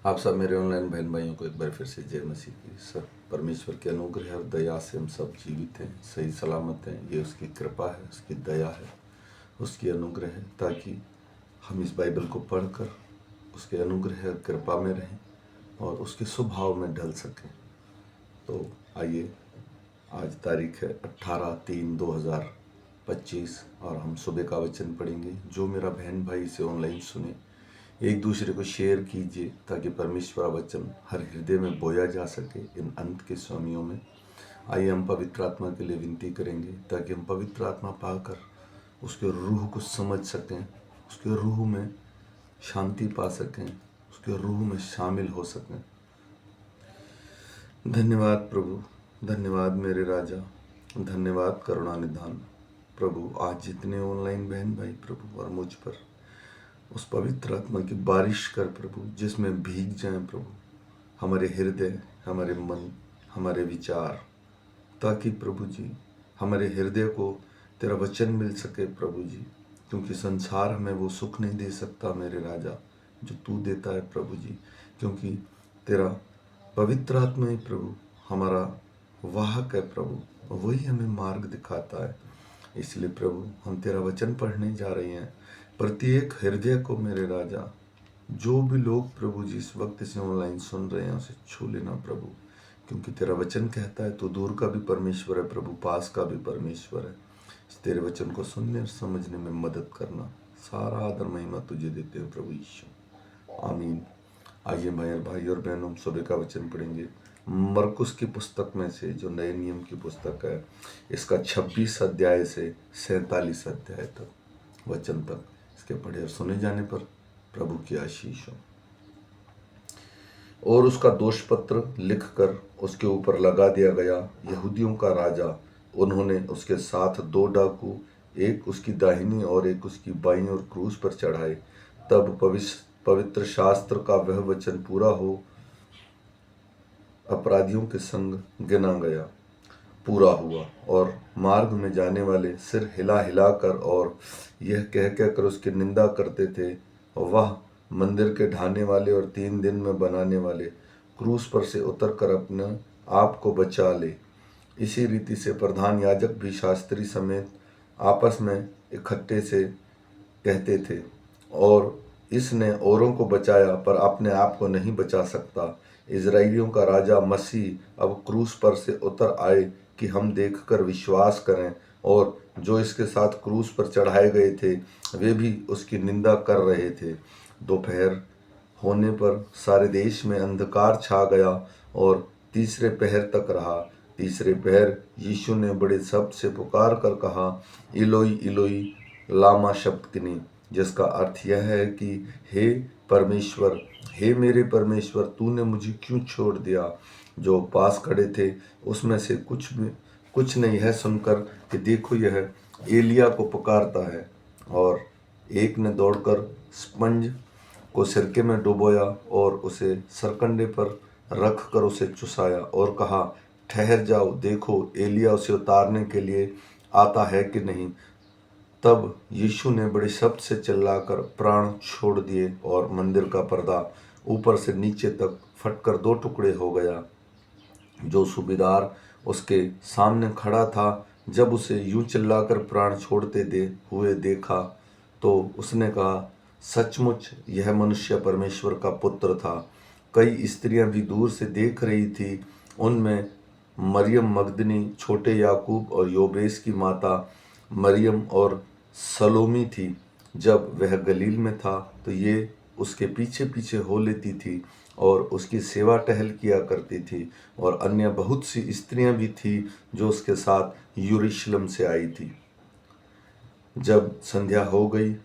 आप सब मेरे ऑनलाइन बहन भाइयों को एक बार फिर से जय मसीह की। सब परमेश्वर के अनुग्रह और दया से हम सब जीवित हैं, सही सलामत हैं। ये उसकी कृपा है, उसकी दया है, उसकी अनुग्रह है, ताकि हम इस बाइबल को पढ़कर उसके अनुग्रह और कृपा में रहें और उसके स्वभाव में ढल सकें। तो आइए, आज तारीख है 18/3/2025 और हम सुबह का वचन पढ़ेंगे। जो मेरा बहन भाई इसे ऑनलाइन सुने, एक दूसरे को शेयर कीजिए ताकि परमेश्वर का वचन हर हृदय में बोया जा सके इन अंत के समयों में। आइए हम पवित्र आत्मा के लिए विनती करेंगे ताकि हम पवित्र आत्मा पाकर उसके रूह को समझ सकें, उसके रूह में शांति पा सकें, उसके रूह में शामिल हो सकें। धन्यवाद प्रभु, धन्यवाद मेरे राजा, धन्यवाद करुणा निधान। प्रभु, आज जितने ऑनलाइन बहन भाई प्रभु और मुझ पर उस पवित्र आत्मा की बारिश कर प्रभु, जिसमें भीग जाएं प्रभु हमारे हृदय, हमारे मन, हमारे विचार, ताकि प्रभु जी हमारे हृदय को तेरा वचन मिल सके प्रभु जी, क्योंकि संसार हमें वो सुख नहीं दे सकता मेरे राजा जो तू देता है प्रभु जी, क्योंकि तेरा पवित्र आत्मा ही प्रभु हमारा वाहक है प्रभु, वही हमें मार्ग दिखाता है। इसलिए प्रभु हम तेरा वचन पढ़ने जा रहे हैं। प्रत्येक हृदय को मेरे राजा, जो भी लोग प्रभु जी इस वक्त इसे ऑनलाइन सुन रहे हैं, उसे छू लेना प्रभु, क्योंकि तेरा वचन कहता है तो दूर का भी परमेश्वर है प्रभु, पास का भी परमेश्वर है। इस तेरे वचन को सुनने और समझने में मदद करना। सारा आदर महिमा तुझे देते हैं प्रभु यीशु, आमीन। आइए भाई और बहनों, हम सुबह का वचन पढ़ेंगे मरकुस की पुस्तक में से, जो नए नियम की पुस्तक है, इसका 26 अध्याय से 47 अध्याय तक वचन तक इसके पढ़े और सुने जाने पर प्रभु की आशीष हो। और उसका दोष पत्र लिखकर उसके ऊपर लगा दिया गया। यहूदियों का राजा, उन्होंने उसके साथ 2 डाकू, एक उसकी दाहिनी और एक उसकी बाईं ओर क्रूस पर चढ़ाए। तब पवित्र शास्त्र का वह वचन पूरा हो, अपराधियों के संग गिना गया, पूरा हुआ। और मार्ग में जाने वाले सिर हिला हिलाकर और यह कह कहकर उसकी निंदा करते थे, वह मंदिर के ढाने वाले और 3 दिन में बनाने वाले क्रूस पर से उतर कर अपने आप को बचा ले। इसी रीति से प्रधान याजक भी शास्त्री समेत आपस में इकट्ठे से कहते थे, और इसने औरों को बचाया पर अपने आप को नहीं बचा सकता। इजराइलियों का राजा मसीह अब क्रूस पर से उतर आए कि हम देखकर विश्वास करें, और जो इसके साथ क्रूस पर चढ़ाए गए थे वे भी उसकी निंदा कर रहे थे। दोपहर होने पर सारे देश में अंधकार छा गया और तीसरे पहर तक रहा। तीसरे पहर यीशु ने बड़े शब्द से पुकार कर कहा, इलोई इलोई लामा शब्दकिनी, जिसका अर्थ यह है कि हे परमेश्वर, हे मेरे परमेश्वर, तूने मुझे क्यों छोड़ दिया। जो पास खड़े थे उसमें से कुछ ने यह सुनकर कि देखो यह एलिया को पुकारता है, और एक ने दौड़कर स्पंज को सिरके में डुबोया और उसे सरकंडे पर रख कर उसे चुसाया और कहा, ठहर जाओ, देखो एलिया उसे उतारने के लिए आता है कि नहीं। तब यीशु ने बड़े शब्द से चिल्लाकर प्राण छोड़ दिए और मंदिर का पर्दा ऊपर से नीचे तक फटकर 2 टुकड़े हो गया। जो सूबेदार उसके सामने खड़ा था, जब उसे यूं चिल्लाकर प्राण छोड़ते हुए देखा तो उसने कहा, सचमुच यह मनुष्य परमेश्वर का पुत्र था। कई स्त्रियां भी दूर से देख रही थी, उनमें मरियम मगदनी, छोटे याकूब और योबेस की माता मरियम और सलोमी थी। जब वह गलील में था तो ये उसके पीछे पीछे हो लेती थी और उसकी सेवा टहल किया करती थी। और अन्य बहुत सी स्त्रियां भी थी जो उसके साथ यरूशलेम से आई थी। जब संध्या हो गई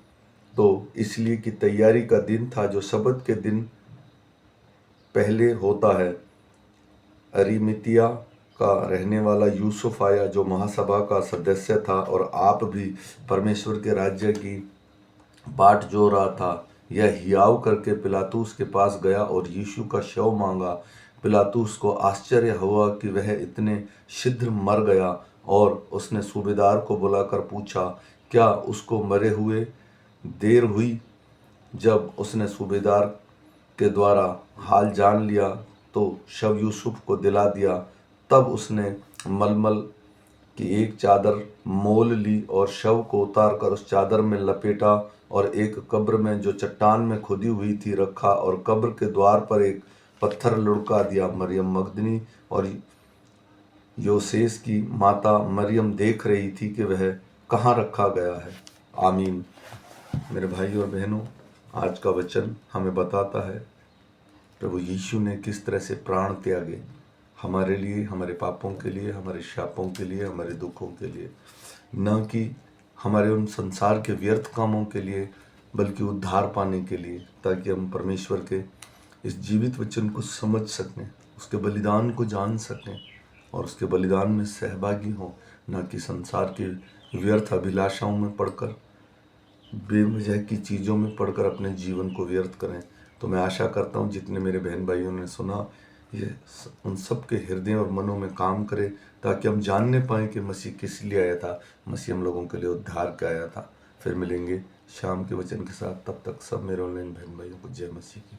तो इसलिए कि तैयारी का दिन था, जो सबत के दिन पहले होता है, अरिमतिया का रहने वाला यूसुफ आया, जो महासभा का सदस्य था और आप भी परमेश्वर के राज्य की बाट जो रहा था। यह हियाव करके पिलातुस के पास गया और यीशु का शव मांगा। पिलातुस को आश्चर्य हुआ कि वह इतने शीघ्र मर गया, और उसने सूबेदार को बुलाकर पूछा, क्या उसको मरे हुए देर हुई। जब उसने सूबेदार के द्वारा हाल जान लिया तो शव यूसुफ को दिला दिया। तब उसने मलमल की एक चादर मोल ली और शव को उतार कर उस चादर में लपेटा और एक कब्र में जो चट्टान में खुदी हुई थी रखा और कब्र के द्वार पर एक पत्थर लुढ़का दिया। मरियम मगदनी और योसेस की माता मरियम देख रही थी कि वह कहाँ रखा गया है। आमीन। मेरे भाई और बहनों, आज का वचन हमें बताता है प्रभु यीशु ने किस तरह से प्राण त्यागे हमारे लिए, हमारे पापों के लिए, हमारे शापों के लिए, हमारे दुखों के लिए, न कि हमारे उन संसार के व्यर्थ कामों के लिए, बल्कि उद्धार पाने के लिए, ताकि हम परमेश्वर के इस जीवित वचन को समझ सकें, उसके बलिदान को जान सकें और उसके बलिदान में सहभागी हों, न कि संसार के व्यर्थ अभिलाषाओं में पड़कर, बेवजह की चीज़ों में पढ़कर अपने जीवन को व्यर्थ करें। तो मैं आशा करता हूँ जितने मेरे बहन भाइयों ने सुना, ये उन सब के हृदय और मनों में काम करे, ताकि हम जानने पाएँ कि मसीह किस लिए आया था। मसीह हम लोगों के लिए उद्धार के आया था। फिर मिलेंगे शाम के वचन के साथ। तब तक सब मेरे ऑनलाइन बहन भाइयों को जय मसीह की।